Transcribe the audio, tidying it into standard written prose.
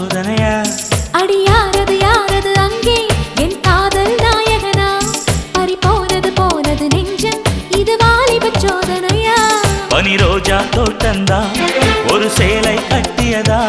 சோதனையா? அடி யாரது யாரது அங்கே என் காதல் நாயகனா? பறி போனது போனது நெஞ்சம் இது வாலிப சோதனையா? பனி ரோஜா தோட்டந்தா ஒரு சேலை கட்டியதா?